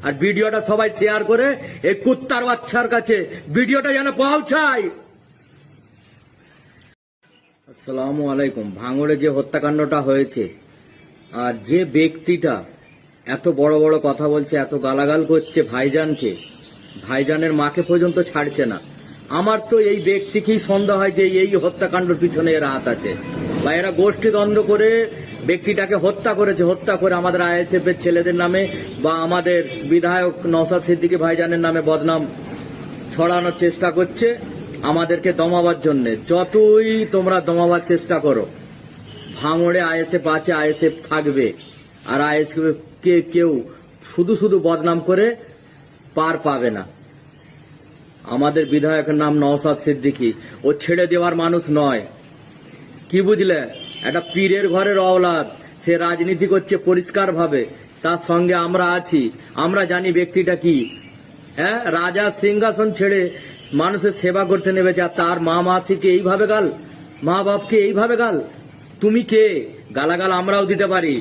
আর ভিডিওটা সবাই শেয়ার করে এই কুত্তার বাচ্চার কাছে ভিডিওটা যেন পৌঁছায়। আসসালামু আলাইকুম। ভাঙড়ে যে হত্যাকাণ্ডটা হয়েছে আর যে ব্যক্তিটা এত বড় বড় কথা বলছে, এত গালাগাল করছে ভাইজানকে, ভাইজানের মাকে পর্যন্ত ছাড়ছে না, আমার তো এই ব্যক্তিকেই সন্দেহ হয় যে এই হত্যাকাণ্ডের পিছনে এর হাত আছে বা এরা গোষ্ঠী দ্বন্দ্ব করে ব্যক্তিটাকে হত্যা করেছে। হত্যা করে আমাদের আইএসএফ এর ছেলেদের নামে বা আমাদের বিধায়ক নওশাদ সিদ্দিকী ভাইজানের নামে বদনাম ছড়ানোর চেষ্টা করছে আমাদেরকে দমাবার জন্য। যতই তোমরা দমাবার চেষ্টা করো, ভাঙড়ে আইএসএফ আছে, আইএসএফ থাকবে। আর আইএসএফ কে কেউ শুধু শুধু বদনাম করে পার পাবে না। আমাদের বিধায়কের নাম নওশাদ সিদ্দিকী, ও ছেড়ে দেওয়ার মানুষ নয়। কি বুঝলে? একটা পীরের ঘরের অওলাদ, সে রাজনীতি করছে পরিষ্কার ভাবে, তার সঙ্গে আমরা আছি। আমরা জানি ব্যক্তিটা কি। হ্যাঁ, রাজা সিংহাসন ছেড়ে মানুষের সেবা করতে নেমেছে, আর তার মা মাসিকে এইভাবে গাল, মা বাপকে এইভাবে গাল। তুমি কে? গালাগাল আমরাও দিতে পারি,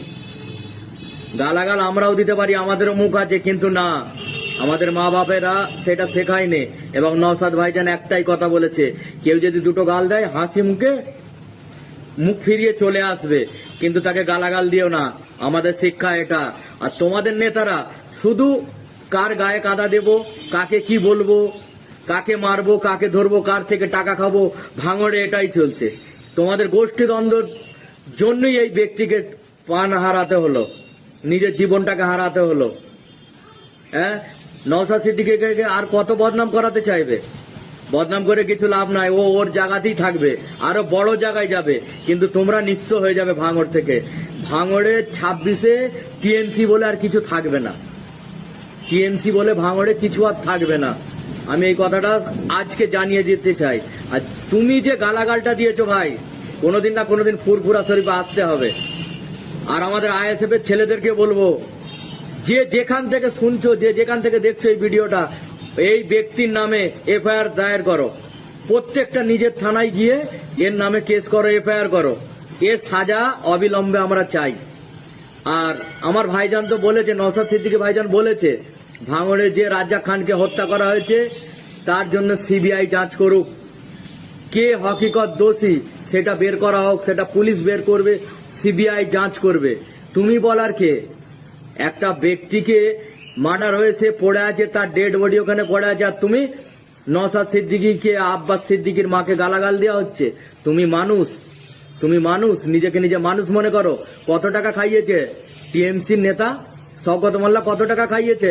গালাগাল আমরাও দিতে পারি, আমাদেরও মুখ আছে, কিন্তু না, আমাদের মা বাপেরা সেটা শেখায়নি। এবং নওশাদ ভাইজান একটাই কথা বলেছে, কেউ যদি দুটো গাল দেয় হাসি মুখে মুখ ফিরিয়ে চলে আসবে, কিন্তু তাকে গালাগাল দিও না। আমাদের শিক্ষা এটা। আর তোমাদের নেতারা শুধু কার গায়ে কাদা দেব, কাকে কি বলবো, কাকে মারবো, কাকে ধরবো, কার থেকে টাকা খাবো, ভাঙড়ে এটাই চলছে। তোমাদের গোষ্ঠী দ্বন্দ্বের জন্যই এই ব্যক্তিকে প্রাণ হারাতে হলো, নিজের জীবনটাকে হারাতে হলো। হ্যাঁ, নওশাদ সিদ্দিকীকে আর কত বদনাম করাতে চাইবে? বদনাম করে কিছু লাভ নাই, ও ওর জায়গাতেই থাকবে, আরো বড় জায়গায় যাবে, কিন্তু তোমরা নিঃস্ব হয়ে যাবে ভাঙড় থেকে। ভাঙড়ে 26-এ টিএমসি বলে আর কিছু থাকবে না। টিএমসি বলে ভাঙড়ে কিছু আর থাকবে না। আমি এই কথাটা আজকে জানিয়ে দিতে চাই। আর তুমি যে গালাগালটা দিয়েছো ভাই, কোনোদিন না কোনোদিন ফুরফুরা শরীফে আসতে হবে। আর আমাদের আইএসএফ এর ছেলেদেরকে বলবো, যে যেখান থেকে শুনছো, যে যেখান থেকে দেখছো এই ভিডিওটা, এই ব্যক্তির নামে এফআইআর দায়ের করো। প্রত্যেকটা নিজের থানায় গিয়ে এর নামে কেস করো, এফআইআর করো। এর সাজা অবিলম্বে আমরা চাই। আর আমার ভাইজান তো বলেছে, নওশাদ সিদ্দিকী ভাইজান বলেছে, ভাঙড়ে যে রাজ্জাক খানকে হত্যা করা হয়েছে তার জন্য সিবিআই যাঞ্চ করুক। কে হকিকত দোষী সেটা বের করা হোক, সেটা পুলিশ বের করবে, সিবিআই যাঞ্চ করবে। তুমি বলার কে? একটা ব্যক্তিকে মার্ডার হয়েছে, পড়ে আছে, তার ডেড বডি ওখানে পড়ে আছে, আর তুমি নওশাদ সিদ্দিকীকে, আব্বাস সিদ্দিকীর মাকে গালাগাল দেওয়া হচ্ছে। তুমি মানুষ, তুমি মানুষ, নিজেকে নিজে মানুষ মনে করো। কত টাকা খাইয়েছে টিএমসির নেতা শওকত মোল্লা? কত টাকা খাইয়েছে?